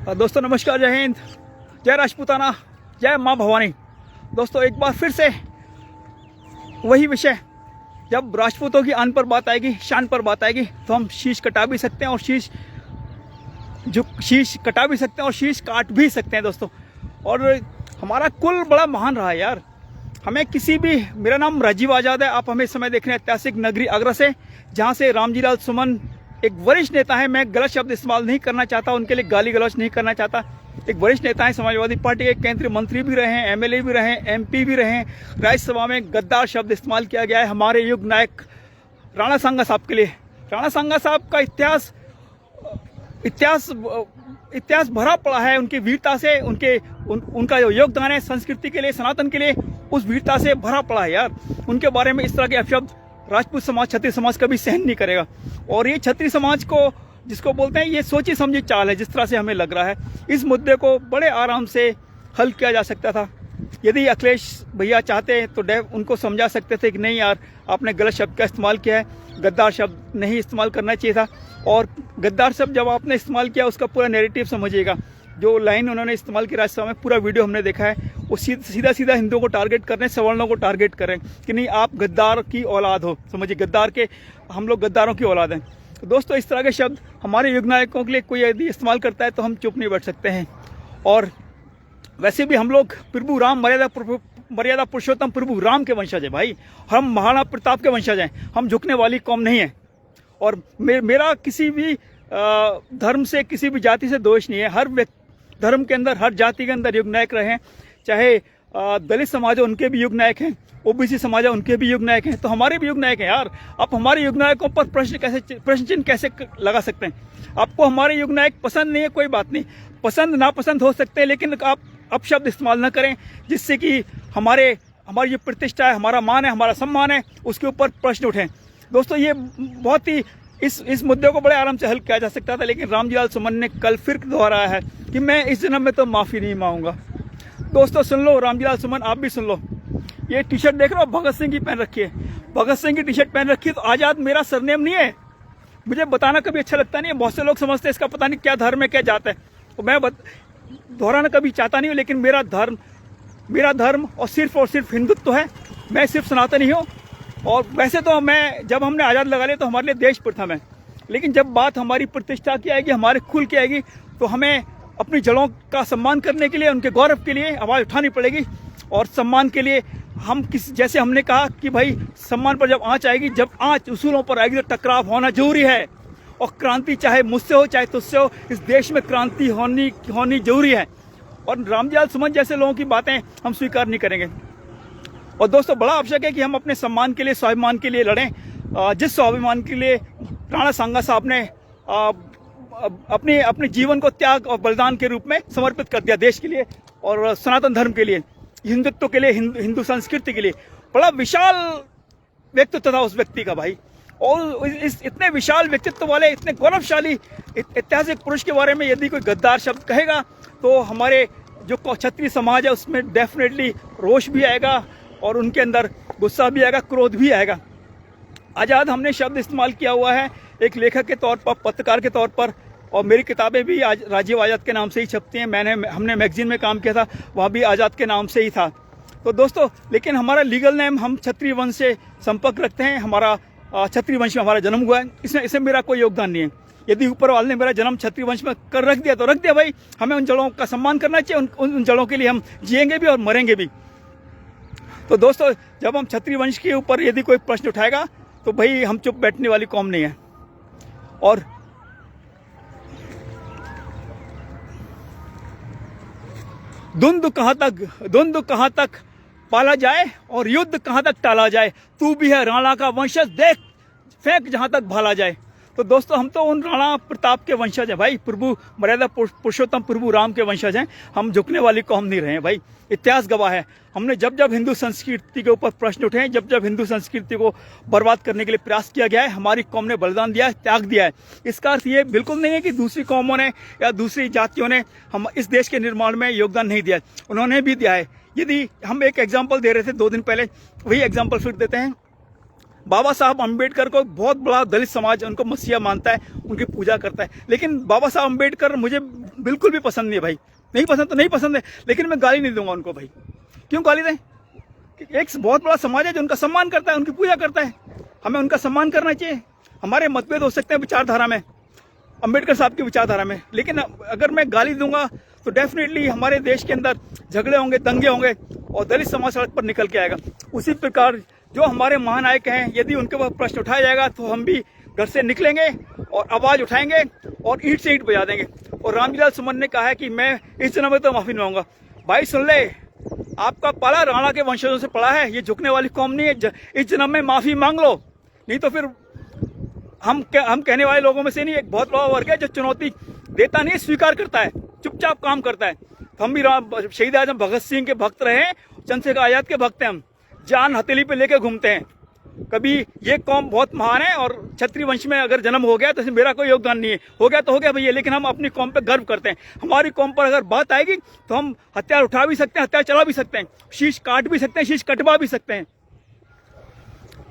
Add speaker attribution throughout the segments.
Speaker 1: दोस्तों नमस्कार, जय हिंद, जय राजपूताना, जय माँ भवानी। दोस्तों एक बार फिर से वही विषय, जब राजपूतों की आन पर बात आएगी, शान पर बात आएगी, तो हम शीश कटा भी सकते हैं और शीश कटा भी सकते हैं और शीश काट भी सकते हैं दोस्तों। और हमारा कुल बड़ा महान रहा है यार। हमें किसी भी, मेरा नाम राजीव आज़ाद है, आप हमें इस समय देख रहे हैं ऐतिहासिक नगरी आगरा से, जहाँ से रामजी लाल सुमन एक वरिष्ठ नेता है। मैं गलत शब्द इस्तेमाल नहीं करना चाहता, उनके लिए गाली गलौज नहीं करना चाहता। एक वरिष्ठ नेता है, समाजवादी पार्टी के केंद्रीय मंत्री भी रहे हैं, एमएलए भी रहे हैं, एमपी भी रहे हैं। राज्यसभा में गद्दार शब्द इस्तेमाल किया गया है हमारे युग नायक राणा सांगा साहब के लिए। राणा सांगा साहब का इतिहास भरा पड़ा है उनकी वीरता से। उनका जो योगदान है संस्कृति के लिए, सनातन के लिए, उस वीरता से भरा पड़ा है यार। उनके बारे में इस तरह के अपशब्द राजपूत समाज, क्षत्रिय समाज कभी सहन नहीं करेगा। और ये क्षत्रिय समाज को जिसको बोलते हैं, ये सोची समझी चाल है जिस तरह से हमें लग रहा है। इस मुद्दे को बड़े आराम से हल किया जा सकता था। यदि अखिलेश भैया चाहते तो उनको समझा सकते थे कि नहीं यार, आपने गलत शब्द का इस्तेमाल किया है, गद्दार शब्द नहीं इस्तेमाल करना चाहिए था। और गद्दार शब्द जब आपने इस्तेमाल किया, उसका पूरा नैरेटिव समझिएगा। जो लाइन उन्होंने इस्तेमाल की राज्यसभा में, पूरा वीडियो हमने देखा है, वो सीधा हिंदुओं को टारगेट कर रहे हैं, सवर्णों को टारगेट कर रहे हैं कि नहीं आप गद्दार की औलाद हो। समझिए, गद्दार के, हम लोग गद्दारों की औलाद हैं। तो दोस्तों इस तरह के शब्द हमारे युग नायकों के लिए कोई यदि इस्तेमाल करता है तो हम चुप नहीं बैठ सकते हैं। और वैसे भी हम लोग प्रभु राम, मर्यादा पुरुषोत्तम प्रभु राम के वंशज है भाई। हम महाराणा प्रताप के वंशज हैं, हम झुकने वाली कौम नहीं है। और मेरा किसी भी धर्म से, किसी भी जाति से दोष नहीं है। हर धर्म के अंदर, हर जाति के अंदर युग नायक रहे हैं। चाहे दलित समाज है, उनके भी युग नायक हैं, ओबीसी समाज है, उनके भी युग नायक हैं, तो हमारे भी युग नायक हैं यार। आप हमारे युग नायकों पर प्रश्न चिन्ह कैसे लगा सकते हैं? आपको हमारे युग नायक पसंद नहीं है, कोई बात नहीं, पसंद नापसंद हो सकते हैं, लेकिन आप अपशब्द इस्तेमाल न करें जिससे कि हमारी जो प्रतिष्ठा है, हमारा मान है, हमारा सम्मान है, उसके ऊपर प्रश्न उठें। दोस्तों ये बहुत ही इस मुद्दे को बड़े आराम से हल किया जा सकता था, लेकिन रामजी लाल सुमन ने कल फिर दोहराया है कि मैं इस जन्म में तो माफ़ी नहीं मांगूंगा। दोस्तों सुन लो, रामजी लाल सुमन आप भी सुन लो। ये टी शर्ट देख रहे हो, भगत सिंह की पहन रखी है, भगत सिंह की टी शर्ट पहन रखी है, तो आज़ाद मेरा सरनेम नहीं है। मुझे बताना कभी अच्छा लगता नहीं है, बहुत से लोग समझते हैं इसका पता नहीं क्या धर्म है, क्या जात है, तो मैं दोहराना कभी चाहता नहीं हूँ। लेकिन मेरा धर्म और सिर्फ हिंदुत्व है। मैं सिर्फ सनातनी हूँ। और वैसे तो जब हमने आज़ाद लगा लिया तो हमारे लिए देश प्रथम है, लेकिन जब बात हमारी प्रतिष्ठा की आएगी, हमारे कुल की आएगी, तो हमें अपनी जड़ों का सम्मान करने के लिए, उनके गौरव के लिए आवाज़ उठानी पड़ेगी। और सम्मान के लिए जैसे हमने कहा कि भाई सम्मान पर जब आँच आएगी, जब आँच उसूलों पर आएगी, तो टकराव होना जरूरी है। और क्रांति चाहे मुझसे हो चाहे तुझसे हो, इस देश में क्रांति होनी जरूरी है। और रामजी लाल सुमन जैसे लोगों की बातें हम स्वीकार नहीं करेंगे। और दोस्तों बड़ा आवश्यक है कि हम अपने सम्मान के लिए, स्वाभिमान के लिए लड़ें। जिस स्वाभिमान के लिए राणा सांगा साहब ने अपने जीवन को त्याग और बलिदान के रूप में समर्पित कर दिया देश के लिए और सनातन धर्म के लिए, हिंदुत्व के लिए, हिंदू संस्कृति के लिए। बड़ा विशाल व्यक्तित्व था उस व्यक्ति का भाई। और इस इतने विशाल व्यक्तित्व वाले, इतने गौरवशाली ऐतिहासिक पुरुष के बारे में यदि कोई गद्दार शब्द कहेगा, तो हमारे जो क्षत्रिय समाज है उसमें डेफिनेटली रोष भी आएगा और उनके अंदर गुस्सा भी आएगा, क्रोध भी आएगा। आज़ाद हमने शब्द इस्तेमाल किया हुआ है एक लेखक के तौर पर, पत्रकार के तौर पर, और मेरी किताबें भी राजीव आज़ाद के नाम से ही छपती हैं। हमने मैगजीन में काम किया था, वहाँ भी आज़ाद के नाम से ही था। तो दोस्तों, लेकिन हमारा लीगल नेम, हम क्षत्रिय वंश से संपर्क रखते हैं, हमारा क्षत्रिय वंश में हमारा जन्म हुआ है, इसमें मेरा कोई योगदान नहीं है। यदि ऊपर वाले ने मेरा जन्म क्षत्रिय वंश में कर रख दिया तो रख दिया भाई। हमें उन जड़ों का सम्मान करना चाहिए, उन जड़ों के लिए हम जिएंगे भी और मरेंगे भी। तो दोस्तों, जब हम क्षत्रिय वंश के ऊपर यदि कोई प्रश्न उठाएगा तो भाई हम चुप बैठने वाली कौम नहीं है। और द्वंद्व कहाँ तक पाला जाए और युद्ध कहाँ तक टाला जाए, तू भी है राणा का वंशज, देख फेंक जहाँ तक भाला जाए। तो दोस्तों हम तो उन राणा प्रताप के वंशज हैं भाई, प्रभु मर्यादा पुरुषोत्तम प्रभु राम के वंशज हैं। हम झुकने वाली कौम नहीं रहे हैं भाई। इतिहास गवाह है, हमने जब हिंदू संस्कृति के ऊपर प्रश्न उठे हैं, जब हिंदू संस्कृति को बर्बाद करने के लिए प्रयास किया गया है, हमारी कौम ने बलिदान दिया है, त्याग दिया है। इसका अर्थ ये बिल्कुल नहीं है कि दूसरी कौमों ने या दूसरी जातियों ने हम इस देश के निर्माण में योगदान नहीं दिया, उन्होंने भी दिया है। यदि हम एक एग्जाम्पल दे रहे थे 2 दिन पहले, वही एग्जाम्पल फिर देते हैं। बाबा साहब अम्बेडकर को बहुत बड़ा दलित समाज उनको मसीहा मानता है, उनकी पूजा करता है, लेकिन बाबा साहब अम्बेडकर मुझे बिल्कुल भी पसंद नहीं है भाई। नहीं पसंद तो नहीं पसंद है, लेकिन मैं गाली नहीं दूंगा उनको भाई। क्यों गाली दें? एक बहुत बड़ा समाज है जो उनका सम्मान करता है, उनकी पूजा करता है, हमें उनका सम्मान करना चाहिए। हमारे मतभेद हो सकते हैं विचारधारा में, अम्बेडकर साहब की विचारधारा में, लेकिन अगर मैं गाली दूंगा तो डेफिनेटली हमारे देश के अंदर झगड़े होंगे, दंगे होंगे और दलित समाज सड़क पर निकल के आएगा। उसी प्रकार जो हमारे महानायक हैं, यदि उनके ऊपर प्रश्न उठाया जाएगा तो हम भी घर से निकलेंगे और आवाज उठाएंगे और ईंट से ईंट बजा देंगे। और रामजीलाल सुमन ने कहा है कि मैं इस जन्म में तो माफी नहीं मांगूंगा। भाई सुन ले, आपका पाला राणा के वंशजों से पड़ा है, ये झुकने वाली कौम नहीं है। इस जन्म में माफी मांग लो, नहीं तो फिर हम कहने वाले लोगों में से नहीं, एक बहुत बड़ा वर्ग है जो चुनौती देता नहीं, स्वीकार करता है, चुपचाप काम करता है। तो हम भी शहीद आजम भगत सिंह के भक्त रहे, चंद्रशेखर आजाद के भक्त हैं। हम जान हथेली पे लेके घूमते हैं। कभी ये कौम बहुत महान है और क्षत्रिय वंश में अगर जन्म हो गया तो इसमें मेरा कोई योगदान नहीं है, हो गया तो हो गया भैया, लेकिन हम अपनी कौम पे गर्व करते हैं। हमारी कौम पर अगर बात आएगी तो हम हथियार उठा भी सकते हैं, हथियार चला भी सकते हैं, शीश काट भी सकते हैं, शीश कटवा भी सकते हैं।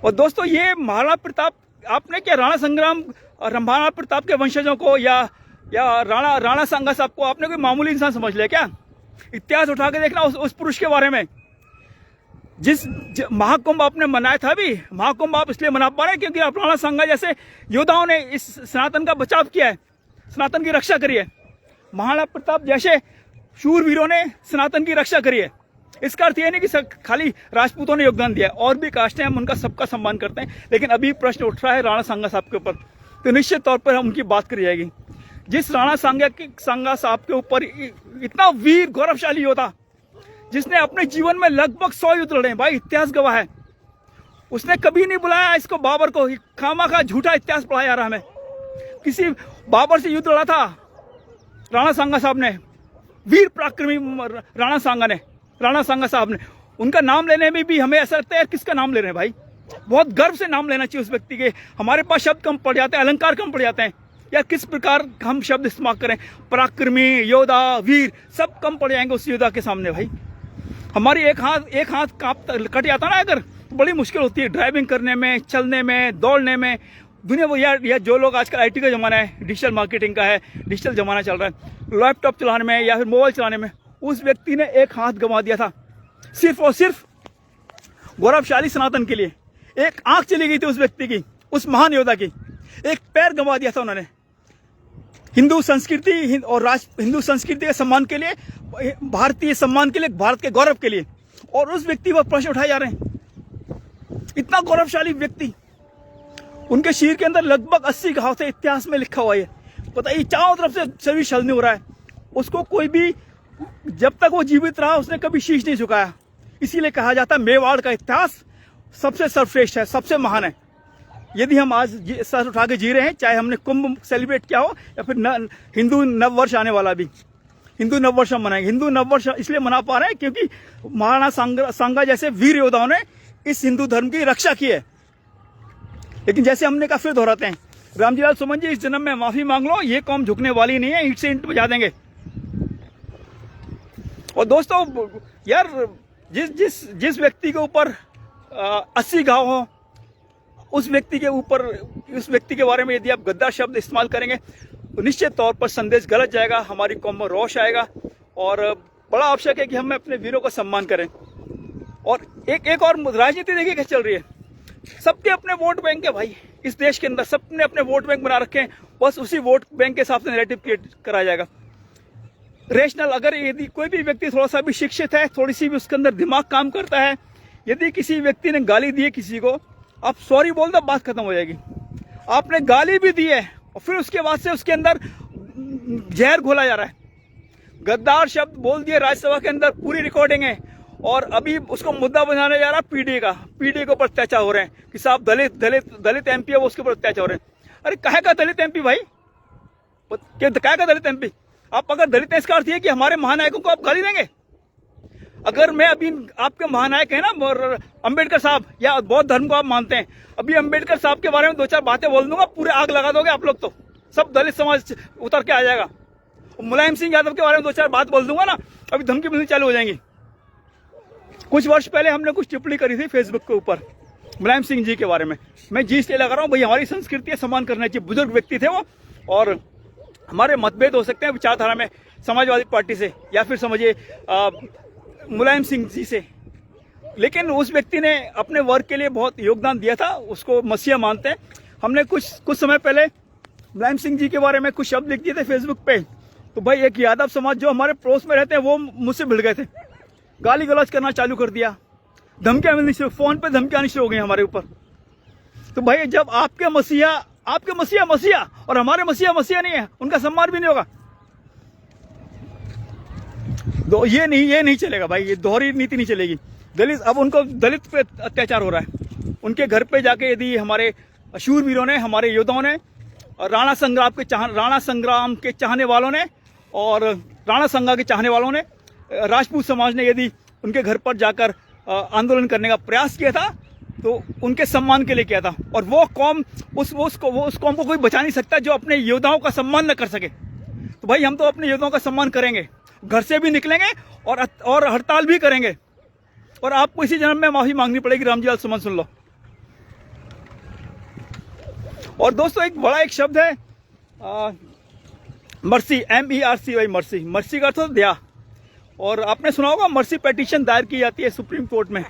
Speaker 1: और दोस्तों, ये महाराणा प्रताप, आपने क्या राणा संग्राम, महाराणा प्रताप के वंशजों को या राणा सांगा साहब को आपने कोई मामूली इंसान समझ लिया क्या? इतिहास उठा के देखना उस पुरुष के बारे में। जिस महाकुंभ आपने मनाया था, भी महाकुंभ आप इसलिए मना पा रहे हैं क्योंकि आप राणा सांगा जैसे योद्धाओं ने इस सनातन का बचाव किया है, सनातन की रक्षा करी है। महाराणा प्रताप जैसे शूरवीरों ने सनातन की रक्षा करी है। इसका अर्थ यह नहीं कि खाली राजपूतों ने योगदान दिया, और भी कास्टें हम उनका सबका सम्मान करते हैं। लेकिन अभी प्रश्न उठ रहा है राणा सांगा साहब के ऊपर, तो निश्चित तौर पर हम उनकी बात करी जाएगी। जिस राणा सांगा साहब के ऊपर इतना वीर गौरवशाली योद्धा, जिसने अपने जीवन में लगभग 100 युद्ध लड़े, भाई इतिहास गवाह है, उसने कभी नहीं बुलाया इसको बाबर को। खामा झूठा इतिहास पढ़ाया जा रहा हमें। किसी बाबर से युद्ध लड़ा था राणा सांगा साहब ने, वीर पराक्रमी राणा सांगा साहब ने। उनका नाम लेने में भी हमें ऐसा लगता है किसका नाम ले रहे हैं भाई, बहुत गर्व से नाम लेना चाहिए उस व्यक्ति के। हमारे पास शब्द कम पड़ जाते हैं, अलंकार कम पड़ जाते हैं, या किस प्रकार हम शब्द इस्तेमाल करें। पराक्रमी, योद्धा, वीर, सब कम पड़ जाएंगे उस योद्धा के सामने भाई। हमारी एक हाथ कट जाता ना अगर, तो बड़ी मुश्किल होती है ड्राइविंग करने में, चलने में, दौड़ने में। दुनिया वो यार जो लोग आजकल IT का जमाना है, डिजिटल मार्केटिंग का है, डिजिटल जमाना चल रहा है, लैपटॉप चलाने में या फिर मोबाइल चलाने में, उस व्यक्ति ने एक हाथ गंवा दिया था सिर्फ और सिर्फ गौरवशाली सनातन के लिए। एक आंख चली गई थी उस व्यक्ति की, उस महान योद्धा की, एक पैर गंवा दिया था उन्होंने। हिंदू संस्कृति और हिंदू संस्कृति के सम्मान के लिए, भारतीय सम्मान के लिए, भारत के गौरव के लिए, और उस व्यक्ति पर प्रश्न उठाए जा रहे हैं। इतना गौरवशाली व्यक्ति, उनके शरीर के अंदर लगभग 80 घाव थे, इतिहास में लिखा हुआ है। बताइए, चारों तरफ से शरीर छलनी हो रहा है। उसको कोई भी, जब तक वो जीवित रहा, उसने कभी शीश नहीं झुकाया। इसीलिए कहा जाता है मेवाड़ का इतिहास सबसे सर्वश्रेष्ठ है, सबसे महान है। यदि हम आज सर उठा के जी रहे हैं, चाहे हमने कुंभ सेलिब्रेट किया हो या फिर हिंदू नववर्ष आने वाला भी, हिंदू नववर्ष हम मनाएंगे। हिंदू नववर्ष इसलिए मना पा रहे हैं क्योंकि महाराणा सांगा जैसे वीर योद्धाओं ने इस हिंदू धर्म की रक्षा की है। लेकिन जैसे हमने कहा, फिर दोहराते हैं, रामजीलाल सुमन जी, इस जन्म में माफी मांग लो, ये कौम झुकने वाली नहीं है, ईंट से ईंट बजा देंगे। और दोस्तों यार, जिस व्यक्ति के ऊपर 80 घाव हो, उस व्यक्ति के बारे में यदि आप गद्दार शब्द इस्तेमाल करेंगे तो निश्चित तौर पर संदेश गलत जाएगा, हमारी कौम में रोष आएगा। और बड़ा आवश्यक है कि हम अपने वीरों का सम्मान करें। और एक और राजनीति देखिए कैसे चल रही है, सबके अपने वोट बैंक है भाई। इस देश के अंदर सबने अपने वोट बैंक बना रखे हैं, बस उसी वोट बैंक के हिसाब से नैरेटिव क्रिएट कराया जाएगा। रेशनल, अगर यदि कोई भी व्यक्ति थोड़ा सा भी शिक्षित है, थोड़ी सी भी उसके अंदर दिमाग काम करता है, यदि किसी व्यक्ति ने गाली दी है किसी को, आप सॉरी बोल दो, बात खत्म हो जाएगी। आपने गाली भी दी है और फिर उसके बाद से उसके अंदर जहर घोला जा रहा है, गद्दार शब्द बोल दिए राज्यसभा के अंदर, पूरी रिकॉर्डिंग है। और अभी उसको मुद्दा बनाने जा रहा है पीडीए के ऊपर अत्याचार हो रहे हैं कि साहब दलित MP है, वो उसके ऊपर अत्याचार हो रहे हैं। अरे काहे का दलित MP भाई, काहे का दलित MP? आप अगर दलित हैं, इसका अर्थ है कि हमारे महानायकों को आप गाली देंगे। अगर मैं अभी, आपके महानायक है ना अंबेडकर साहब, या बौद्ध धर्म को आप मानते हैं, अभी अंबेडकर साहब के बारे में 2-4 बातें बोल दूंगा, पूरे आग लगा दोगे आप लोग, तो सब दलित समाज उतर के आ जाएगा। मुलायम सिंह यादव के बारे में 2-4 बात बोल दूंगा ना, अभी धमकी मिलनी चालू हो जाएंगी। कुछ वर्ष पहले हमने कुछ टिप्पणी करी थी फेसबुक के ऊपर, मुलायम सिंह जी के बारे में मैं जी इसलिए लगा रहा हूँ भाई, हमारी संस्कृति है, सम्मान करना चाहिए। बुजुर्ग व्यक्ति थे वो, और हमारे मतभेद हो सकते हैं विचारधारा में समाजवादी पार्टी से या फिर समझिए मुलायम सिंह जी से, लेकिन उस व्यक्ति ने अपने वर्ग के लिए बहुत योगदान दिया था, उसको मसीहा मानते हैं। हमने कुछ समय पहले मुलायम सिंह जी के बारे में कुछ शब्द लिख दिए थे फेसबुक पे, तो भाई एक यादव समाज जो हमारे पड़ोस में रहते हैं वो मुझसे भिड़ गए थे, गाली गलौज करना चालू कर दिया, धमकियां मिलनी शुरू, फोन पे धमकियां आनी शुरू हो गई हमारे ऊपर। तो भाई जब आपके मसीहा मसीहा और हमारे मसीहा नहीं है, उनका सम्मान भी नहीं होगा, तो ये नहीं चलेगा भाई, ये दोहरी नीति नहीं चलेगी। दलित, अब उनको दलित पे अत्याचार हो रहा है, उनके घर पे जाके यदि हमारे शूरवीरों ने, हमारे योद्धाओं ने, राणा संग्राम के चाहने वालों ने और राणा संगा के चाहने वालों ने, राजपूत समाज ने यदि उनके घर पर जाकर आंदोलन करने का प्रयास किया था तो उनके सम्मान के लिए किया था, और वो कौम उस कौम को कोई बचा नहीं सकता जो अपने योद्धाओं का सम्मान न कर सके। तो भाई हम तो अपने योद्धाओं का सम्मान करेंगे, घर से भी निकलेंगे और हड़ताल भी करेंगे, और आपको इसी जन्म में माफी मांगनी पड़ेगी। रामजीलाल सुमन सुन लो। और दोस्तों एक शब्द है मर्सी, MERCY, मर्सी। मर्सी का अर्थ होता है दया, और आपने सुना होगा मर्सी पिटीशन दायर की जाती है सुप्रीम कोर्ट में।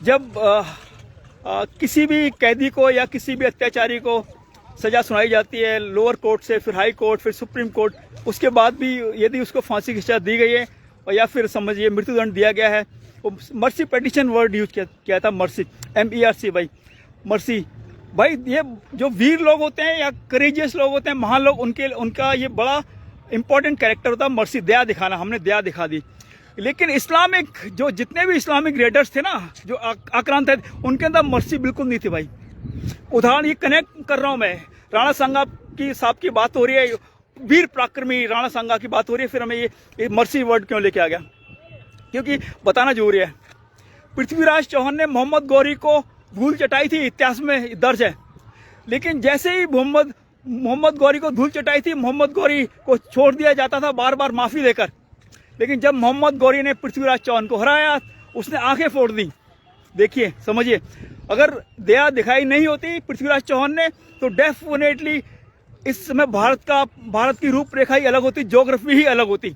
Speaker 1: जब किसी भी कैदी को या किसी भी अत्याचारी को सजा सुनाई जाती है लोअर कोर्ट से, फिर हाई कोर्ट, फिर सुप्रीम कोर्ट, उसके बाद भी यदि उसको फांसी की सजा दी गई है और या फिर समझिए मृत्युदंड दिया गया है, तो मर्सी पिटीशन वर्ड यूज किया था, मर्सी, MERCY, मर्सी। भाई ये जो वीर लोग होते हैं या करेजियस लोग होते हैं, महान लोग, उनका ये बड़ा इंपॉर्टेंट कैरेक्टर होता है मर्सी, दया दिखाना। हमने दया दिखा दी। लेकिन इस्लामिक जो जितने भी इस्लामिक रेडर्स थे ना, जो आक्रांत थे, उनके अंदर मर्सी बिल्कुल नहीं थी भाई। उदाहरण ये कनेक्ट कर रहा हूं मैं, राणा संगा की साहब की बात हो रही है, वीर पराक्रमी राणा संगा की बात हो रही है, फिर हमें ये मर्सी वर्ड क्यों लेके आ गया, क्योंकि बताना जरूरी है। पृथ्वीराज चौहान ने मोहम्मद गौरी को धूल चटाई थी, इतिहास में दर्ज है, लेकिन जैसे ही मोहम्मद गौरी को धूल चटाई थी, मोहम्मद गौरी को छोड़ दिया जाता था बार बार माफी देकर। लेकिन जब मोहम्मद गौरी ने पृथ्वीराज चौहान को हराया, उसने आंखें फोड़ दी। देखिए, समझिए, अगर दया दिखाई नहीं होती पृथ्वीराज चौहान ने, तो डेफिनेटली इस समय भारत की रूपरेखा ही अलग होती, ज्योग्राफी ही अलग होती।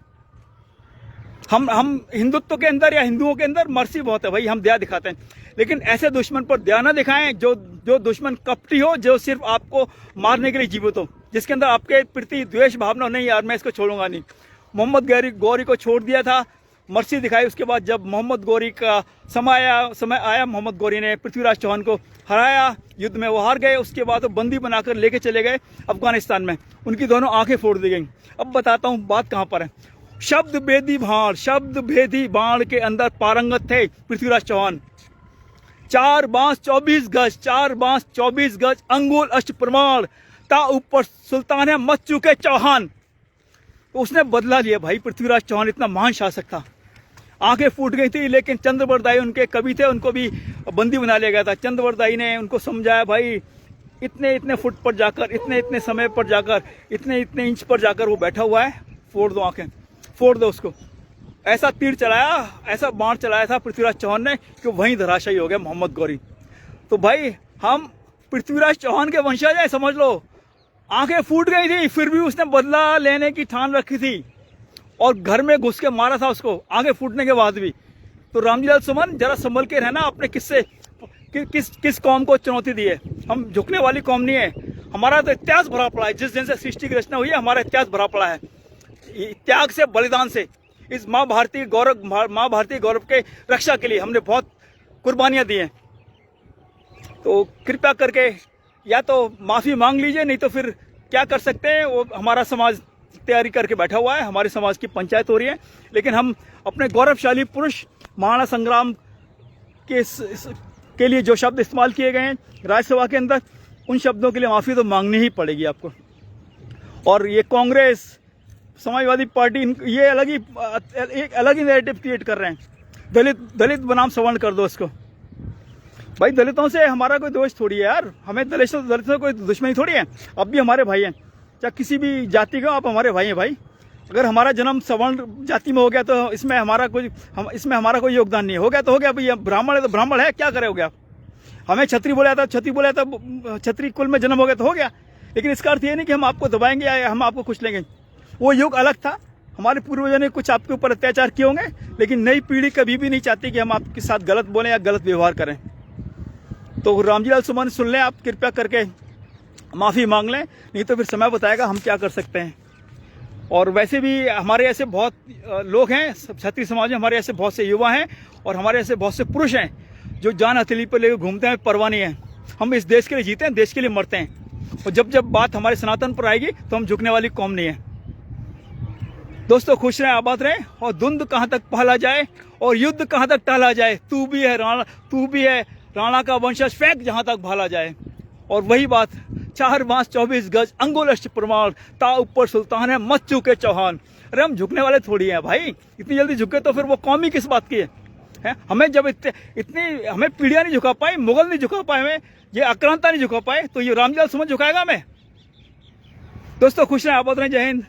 Speaker 1: हम हिंदुत्व के अंदर या हिंदुओं के अंदर मर्सी बहुत है भाई, हम दया दिखाते हैं, लेकिन ऐसे दुश्मन पर दया ना दिखाएं जो दुश्मन कपटी हो, जो सिर्फ आपको मारने के लिए जीवित हो, जिसके अंदर आपके प्रति द्वेष भावना नहीं, यार मैं इसको छोड़ूंगा नहीं। मोहम्मद गौरी को छोड़ दिया था, मर्सी दिखाई। उसके बाद जब मोहम्मद गौरी का समय आया, मोहम्मद गौरी ने पृथ्वीराज चौहान को हराया, युद्ध में वो हार गए। उसके बाद वो बंदी बनाकर लेके चले गए अफगानिस्तान में, उनकी दोनों आंखें फोड़ दी गई। अब बताता हूँ बात कहाँ पर है। शब्द भेदी बाण के अंदर पारंगत थे पृथ्वीराज चौहान। 4 बांस 24 गज अंगुल अष्ट प्रमाण, ता ऊपर सुल्तान है मच चुके चौहान। तो उसने बदला लिया भाई, पृथ्वीराज चौहान इतना महान शासक था। आंखें फूट गई थी, लेकिन चंद्रबरदाई उनके कवि थे, उनको भी बंदी बना लिया गया था। चंद्रबरदाई ने उनको समझाया, भाई इतने फुट पर जाकर, इतने समय पर जाकर, इतने इंच पर जाकर वो बैठा हुआ है, फोड़ दो आंखें, फोड़ दो उसको। ऐसा तीर चलाया, ऐसा बाण चलाया था पृथ्वीराज चौहान ने कि वहीं धराशायी हो गया मोहम्मद गौरी। तो भाई हम पृथ्वीराज चौहान के वंशज हैं, समझ लो। आंखें फूट गई थी, फिर भी उसने बदला लेने की ठान रखी थी और घर में घुस के मारा था उसको, आंखें फूटने के बाद भी। तो रामजीलाल सुमन, जरा संभल के रहना अपने किस्से, किस कौम को चुनौती दी है। हम झुकने वाली कौम नहीं है, हमारा तो इतिहास भरा पड़ा है। जिस दिन से सृष्टि की रचना हुई है, हमारा इतिहास भरा पड़ा है त्याग से, बलिदान से। इस माँ भारती गौरव के रक्षा के लिए हमने बहुत कुर्बानियां दी हैं। तो कृपया करके या तो माफी मांग लीजिए, नहीं तो फिर क्या कर सकते हैं, वो हमारा समाज तैयारी करके बैठा हुआ है, हमारे समाज की पंचायत हो रही है। लेकिन हम अपने गौरवशाली पुरुष महाराणा संग्राम के लिए जो शब्द इस्तेमाल किए गए हैं राज्यसभा के अंदर, उन शब्दों के लिए माफी तो मांगनी ही पड़ेगी आपको। और ये कांग्रेस, समाजवादी पार्टी, ये एक अलग ही नैरेटिव क्रिएट कर रहे हैं। दलित बनाम सवर्ण कर दो इसको। भाई दलितों से हमारा कोई दोष थोड़ी है यार, हमें दलितों से कोई दुश्मनी थोड़ी है। अब भी हमारे भाई हैं, चाहे किसी भी जाति का, आप हमारे भाई हैं भाई। अगर हमारा जन्म सवर्ण जाति में हो गया तो इसमें हमारा कोई योगदान नहीं है। हो गया तो हो गया, भाई ब्राह्मण है तो ब्राह्मण है, क्या करोगे आप। हमें छत्री बोला था, छत्री कुल में जन्म हो गया तो हो गया, लेकिन इसका अर्थ ये नहीं कि हम आपको दबाएंगे या हम आपको कुछ लेंगे। वो युग अलग था, हमारे पूर्वजों ने कुछ आपके ऊपर अत्याचार किए होंगे, लेकिन नई पीढ़ी कभी भी नहीं चाहती कि हम आपके साथ गलत बोलें या गलत व्यवहार करें। तो रामजी लाल सुमन सुन लें, आप कृपया करके माफ़ी मांग लें, नहीं तो फिर समय बताएगा हम क्या कर सकते हैं। और वैसे भी हमारे ऐसे बहुत लोग हैं क्षत्रिय समाज में, हमारे ऐसे बहुत से युवा हैं और हमारे ऐसे बहुत से पुरुष हैं जो जान हथेली पर लेकर घूमते हैं, परवाह नहीं है। हम इस देश के लिए जीते हैं, देश के लिए मरते हैं, और जब जब बात हमारे सनातन पर आएगी तो हम झुकने वाली कौम नहीं है। दोस्तों खुश रहें, आबाद रहें, और धुंध कहाँ तक पहला जाए और युद्ध कहाँ तक टहला जाए, तू भी है राणा का वंशज, फेंक जहाँ तक भाला जाए। और वही बात, 4 बांस 24 गज अंगुलष्ट प्रमाण, ता ऊपर सुल्तान है मत चूके चौहान। अरे हम झुकने वाले थोड़ी हैं भाई, इतनी जल्दी झुके तो फिर वो कौम ही किस बात की है? हमें जब इतनी हमें पीढ़ियां नहीं झुका पाई, मुगल नहीं झुका पाए, हमें ये आक्रांता नहीं झुका पाए, तो ये रामजी लाल सुमन झुकाएगा हमें? दोस्तों खुश रहें, आबाद रहें, जय हिंद।